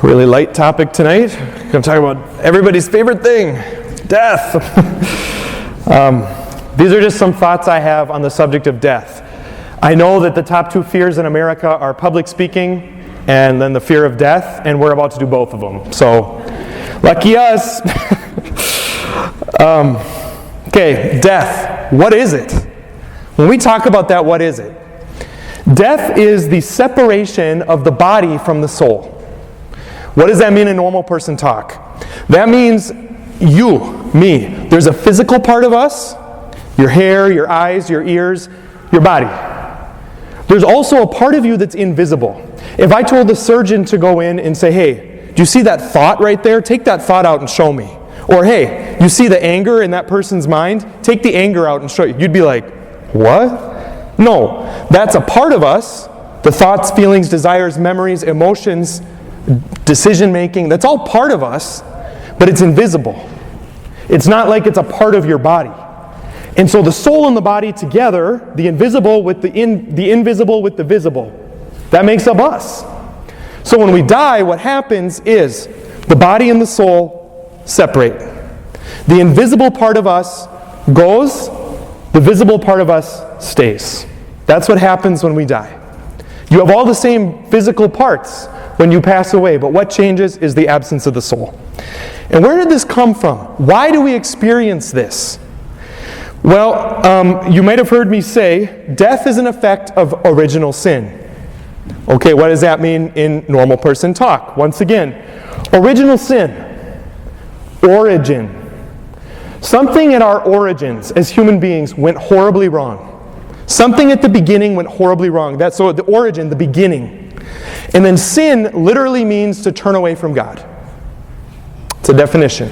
Really light topic tonight. I'm going to talk about everybody's favorite thing, death. These are just some thoughts I have on the subject of death. I know that the top two fears in America are public speaking and then the fear of death, and we're about to do both of them. So, lucky us. Okay, death. What is it? When we talk about that, what is it? Death is the separation of the body from the soul. What does that mean in normal person talk? That means you, me. There's a physical part of us, your hair, your eyes, your ears, your body. There's also a part of you that's invisible. If I told the surgeon to go in and say, hey, do you see that thought right there? Take that thought out and show me. Or hey, you see the anger in that person's mind? Take the anger out and show you. You'd be like, what? No, that's a part of us. The thoughts, feelings, desires, memories, emotions, decision making, that's all part of us, but it's invisible. It's not like it's a part of your body. And so the soul and the body together, the invisible with the invisible with the visible, that makes up us. So when we die, what happens is the body and the soul separate. The invisible part of us goes, the visible part of us stays. That's what happens when we die. You have all the same physical parts when you pass away, but what changes is the absence of the soul. And where did this come from? Why do we experience this? Well, you might have heard me say, death is an effect of original sin. Okay, what does that mean in normal person talk? Once again, original sin, origin. Something at our origins as human beings went horribly wrong. Something at the beginning went horribly wrong. That's so the origin, the beginning. And then sin literally means to turn away from God. It's a definition.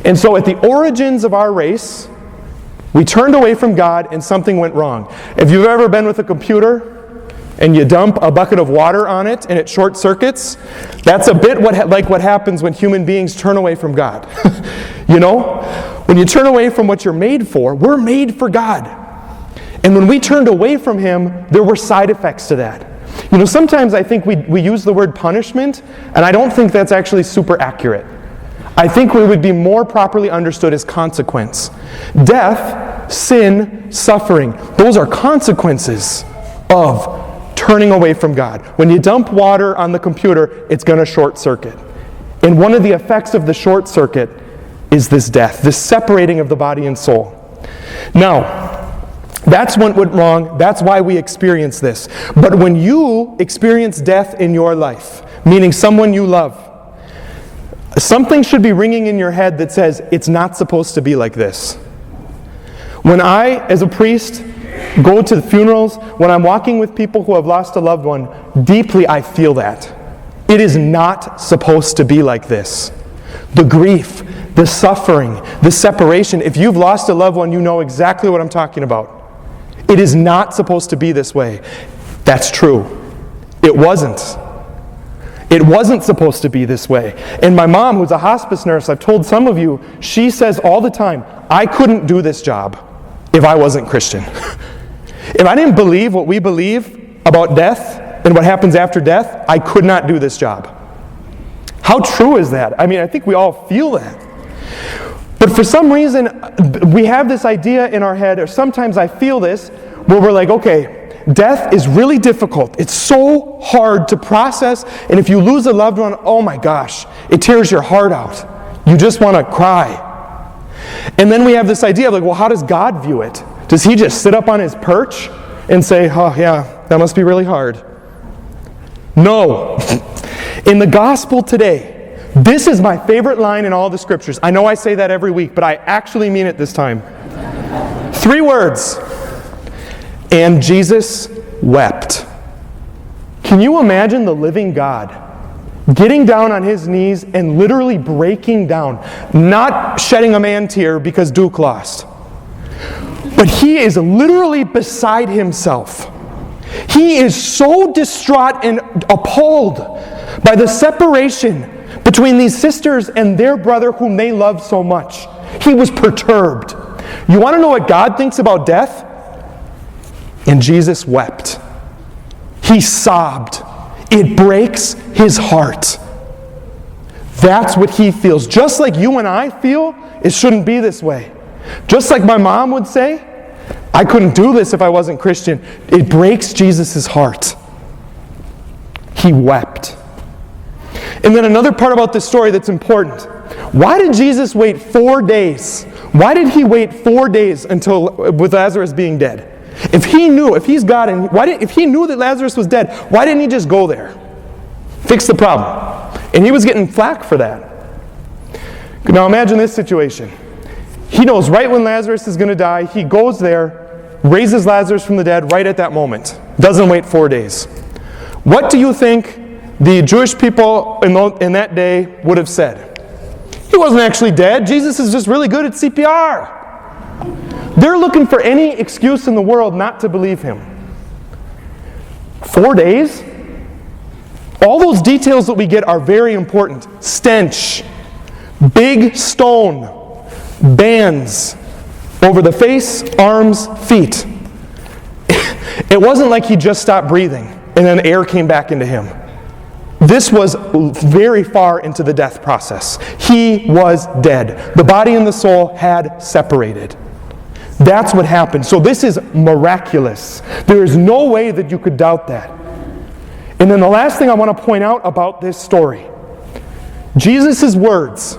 And so at the origins of our race, we turned away from God and something went wrong. If you've ever been with a computer and you dump a bucket of water on it and it short circuits, that's a bit like what happens when human beings turn away from God. You know? When you turn away from what you're made for, we're made for God. And when we turned away from Him, there were side effects to that. You know, sometimes I think we use the word punishment, and I don't think that's actually super accurate. I think we would be more properly understood as consequence. Death, sin, suffering, those are consequences of turning away from God. When you dump water on the computer, it's going to short circuit. And one of the effects of the short circuit is this death, this separating of the body and soul. Now, that's what went wrong. That's why we experience this. But when you experience death in your life, meaning someone you love, something should be ringing in your head that says, it's not supposed to be like this. When I, as a priest, go to the funerals, when I'm walking with people who have lost a loved one, deeply I feel that. It is not supposed to be like this. The grief, the suffering, the separation. If you've lost a loved one, you know exactly what I'm talking about. It is not supposed to be this way. That's true. It wasn't. It wasn't supposed to be this way. And my mom, who's a hospice nurse, I've told some of you, she says all the time, I couldn't do this job if I wasn't Christian. If I didn't believe what we believe about death and what happens after death, I could not do this job. How true is that? I mean, I think we all feel that. But for some reason, we have this idea in our head, or sometimes I feel this, where we're like, okay, death is really difficult. It's so hard to process, and if you lose a loved one, oh my gosh, it tears your heart out. You just want to cry. And then we have this idea of like, well, how does God view it? Does He just sit up on His perch and say, oh yeah, that must be really hard? No. In the gospel today, this is my favorite line in all the scriptures. I know I say that every week, but I actually mean it this time. 3 words. And Jesus wept. Can you imagine the living God getting down on His knees and literally breaking down, not shedding a man tear because Duke lost, but He is literally beside Himself. He is so distraught and appalled by the separation between these sisters and their brother whom they loved so much. He was perturbed. You want to know what God thinks about death? And Jesus wept. He sobbed. It breaks His heart. That's what he feels. Just like you and I feel, it shouldn't be this way. Just like my mom would say, I couldn't do this if I wasn't Christian. It breaks Jesus' heart. He wept. And then another part about this story that's important. Why did Jesus wait 4 days? Why did he wait 4 days with Lazarus being dead? If he knew, if he's God, and if he knew that Lazarus was dead, why didn't he just go there? Fix the problem. And he was getting flack for that. Now imagine this situation. He knows right when Lazarus is going to die. He goes there, raises Lazarus from the dead right at that moment. Doesn't wait 4 days. What do you think the Jewish people in that day would have said? He wasn't actually dead. Jesus is just really good at CPR. They're looking for any excuse in the world not to believe him. 4 days? All those details that we get are very important. Stench, big stone, bands over the face, arms, feet. It wasn't like he just stopped breathing and then air came back into him. This was very far into the death process. He was dead. The body and the soul had separated. That's what happened. So this is miraculous. There is no way that you could doubt that. And then the last thing I want to point out about this story, Jesus' words.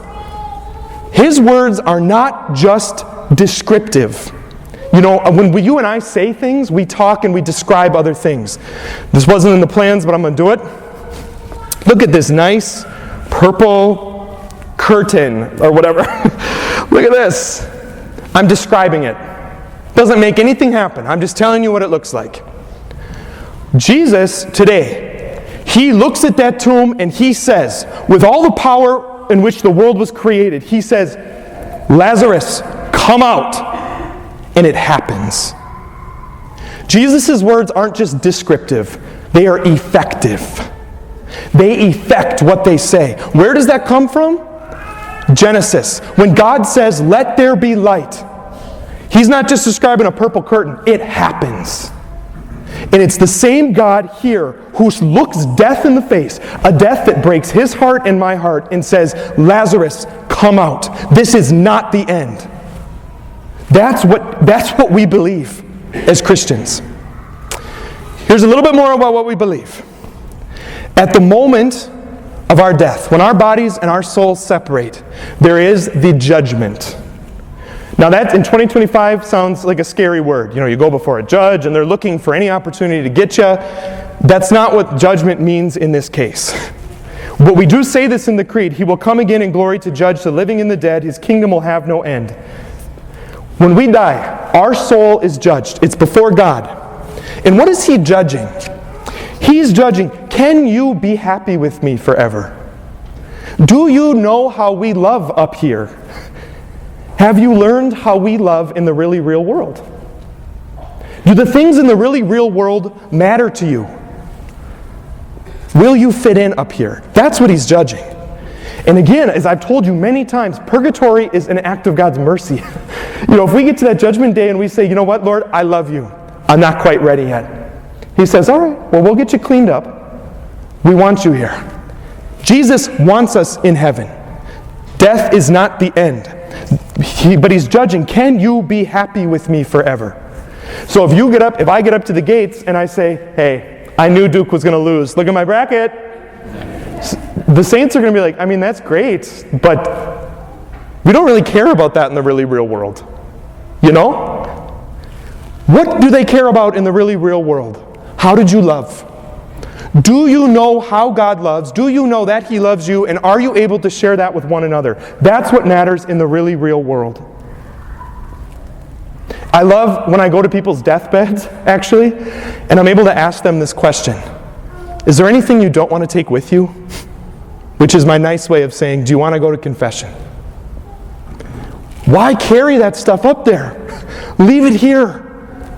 His words are not just descriptive. You know, when you and I say things, we talk and we describe other things. This wasn't in the plans, but I'm going to do it. Look at this nice purple curtain or whatever. Look at this. I'm describing it. Doesn't make anything happen. I'm just telling you what it looks like. Jesus today, he looks at that tomb and he says, with all the power in which the world was created, he says, Lazarus, come out. And it happens. Jesus' words aren't just descriptive. They are effective. They effect what they say. Where does that come from? Genesis. When God says, let there be light, he's not just describing a purple curtain. It happens. And it's the same God here who looks death in the face, a death that breaks his heart and my heart, and says, Lazarus, come out. This is not the end. That's what we believe as Christians. Here's a little bit more about what we believe. At the moment of our death, when our bodies and our souls separate, there is the judgment. Now that in 2025 sounds like a scary word. You know, you go before a judge and they're looking for any opportunity to get you. That's not what judgment means in this case. But we do say this in the Creed. He will come again in glory to judge the living and the dead. His kingdom will have no end. When we die, our soul is judged. It's before God. And what is he judging? He's judging, can you be happy with me forever? Do you know how we love up here? Have you learned how we love in the really real world? Do the things in the really real world matter to you? Will you fit in up here? That's what he's judging. And again, as I've told you many times, purgatory is an act of God's mercy. You know, if we get to that judgment day and we say, you know what, Lord, I love you. I'm not quite ready yet. He says, all right, well, we'll get you cleaned up. We want you here. Jesus wants us in heaven. Death is not the end. But he's judging, can you be happy with me forever? So if I get up to the gates and I say, hey, I knew Duke was going to lose. Look at my bracket. The saints are going to be like, I mean, that's great, but we don't really care about that in the really real world. You know? What do they care about in the really real world? How did you love? Do you know how God loves? Do you know that he loves you? And are you able to share that with one another? That's what matters in the really real world. I love when I go to people's deathbeds, actually, and I'm able to ask them this question. Is there anything you don't want to take with you? Which is my nice way of saying, do you want to go to confession? Why carry that stuff up there? Leave it here.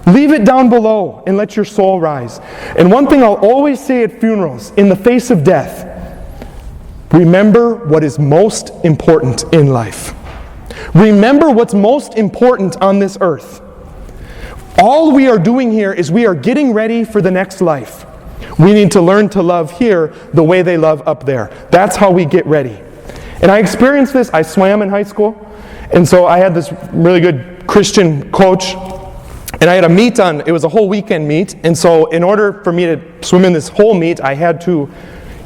Leave it down below and let your soul rise. And one thing I'll always say at funerals, in the face of death, remember what is most important in life. Remember what's most important on this earth. All we are doing here is we are getting ready for the next life. We need to learn to love here the way they love up there. That's how we get ready. And I experienced this. I swam in high school. And so I had this really good Christian coach. And I had a meet it was a whole weekend meet. And so in order for me to swim in this whole meet, I had to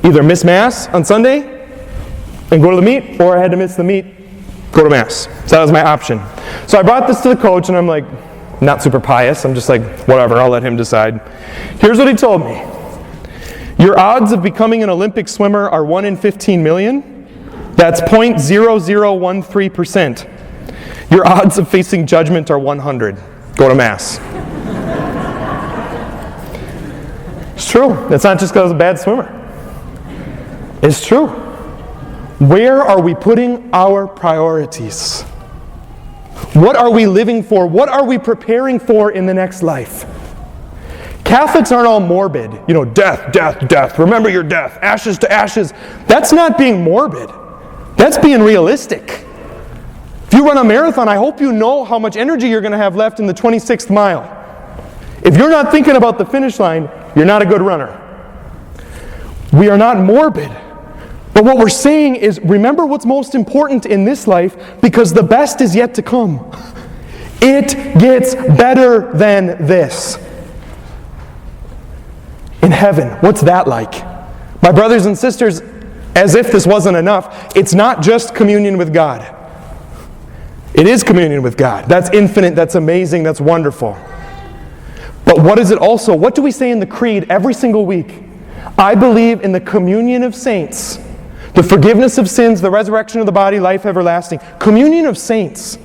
either miss Mass on Sunday and go to the meet, or I had to miss the meet, go to Mass. So that was my option. So I brought this to the coach, and I'm like, not super pious. I'm just like, whatever, I'll let him decide. Here's what he told me. Your odds of becoming an Olympic swimmer are 1 in 15 million. That's 0.0013%. Your odds of facing judgment are 100. Go to Mass. It's true. It's not just because I was a bad swimmer. It's true. Where are we putting our priorities? What are we living for? What are we preparing for in the next life? Catholics aren't all morbid. Death, death, death. Remember your death. Ashes to ashes. That's not being morbid. That's being realistic. If you run a marathon, I hope you know how much energy you're going to have left in the 26th mile. If you're not thinking about the finish line, you're not a good runner. We are not morbid. But what we're saying is, remember what's most important in this life, because the best is yet to come. It gets better than this. In heaven, what's that like? My brothers and sisters, as if this wasn't enough, it's not just communion with God. It is communion with God. That's infinite, that's amazing, that's wonderful. But what is it also? What do we say in the Creed every single week? I believe in the communion of saints, the forgiveness of sins, the resurrection of the body, life everlasting. Communion of saints.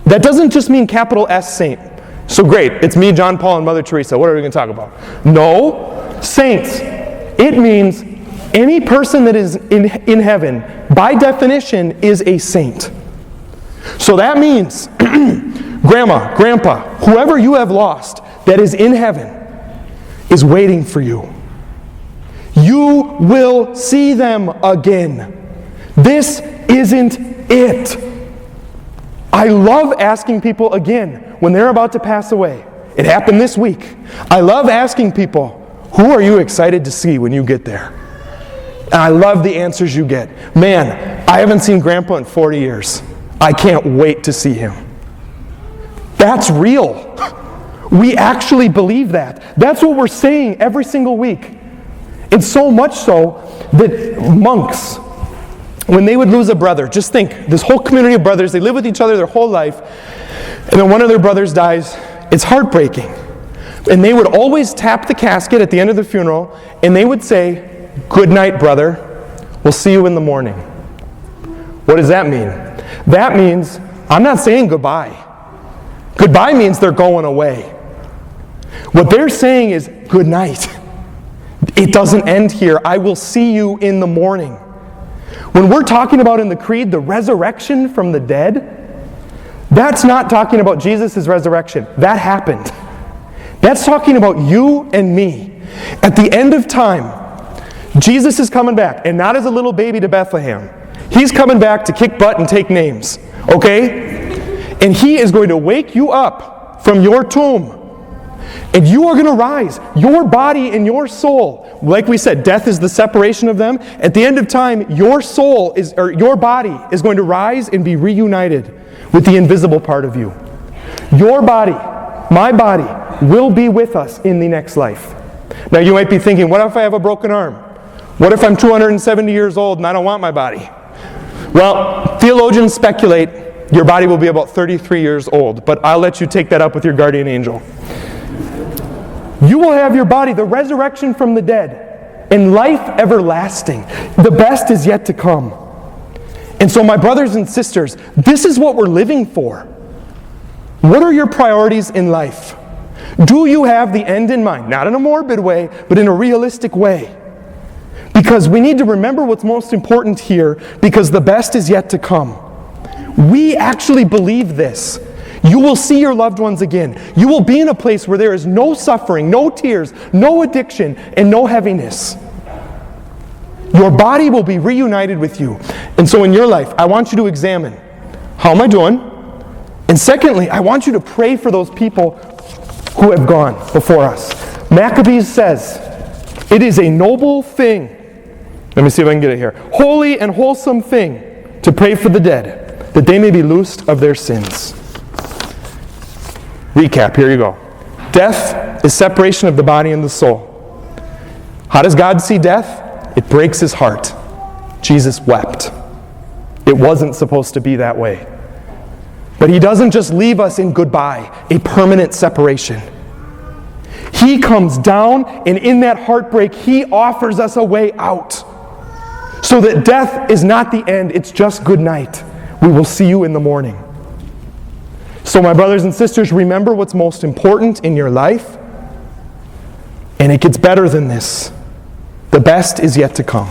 That doesn't just mean capital S saint. So great, it's me, John Paul, and Mother Teresa. What are we going to talk about? No, saints. It means any person that is in heaven, by definition, is a saint. So that means grandma, grandpa, whoever you have lost that is in heaven is waiting for you. You will see them again. This isn't it. I love asking people again when they're about to pass away. It happened this week. I love asking people, who are you excited to see when you get there? And I love the answers you get. Man, I haven't seen Grandpa in 40 years. I can't wait to see him. That's real. We actually believe that. That's what we're saying every single week. And so much so that monks, when they would lose a brother, just think, this whole community of brothers, they live with each other their whole life, and then one of their brothers dies. It's heartbreaking. And they would always tap the casket at the end of the funeral, and they would say, "Good night, brother. We'll see you in the morning." What does that mean? That means, I'm not saying goodbye. Goodbye means they're going away. What they're saying is, good night. It doesn't end here. I will see you in the morning. When we're talking about in the Creed the resurrection from the dead, that's not talking about Jesus' resurrection. That happened. That's talking about you and me. At the end of time, Jesus is coming back, and not as a little baby to Bethlehem. He's coming back to kick butt and take names, okay? And he is going to wake you up from your tomb. And you are going to rise. Your body and your soul. Like we said, death is the separation of them. At the end of time, your body is going to rise and be reunited with the invisible part of you. Your body, my body, will be with us in the next life. Now you might be thinking, what if I have a broken arm? What if I'm 270 years old and I don't want my body? Well, theologians speculate your body will be about 33 years old, but I'll let you take that up with your guardian angel. You will have your body, the resurrection from the dead, and life everlasting. The best is yet to come. And so my brothers and sisters, this is what we're living for. What are your priorities in life? Do you have the end in mind? Not in a morbid way, but in a realistic way. Because we need to remember what's most important here, because the best is yet to come. We actually believe this. You will see your loved ones again. You will be in a place where there is no suffering, no tears, no addiction, and no heaviness. Your body will be reunited with you. And so in your life, I want you to examine, how am I doing? And secondly, I want you to pray for those people who have gone before us. Maccabees says, it is a noble thing Let me see if I can get it here. Holy and wholesome thing to pray for the dead, that they may be loosed of their sins. Recap, here you go. Death is separation of the body and the soul. How does God see death? It breaks his heart. Jesus wept. It wasn't supposed to be that way. But he doesn't just leave us in goodbye, a permanent separation. He comes down, and in that heartbreak, he offers us a way out. So that death is not the end, it's just good night. We will see you in the morning. So my brothers and sisters, remember what's most important in your life. And it gets better than this. The best is yet to come.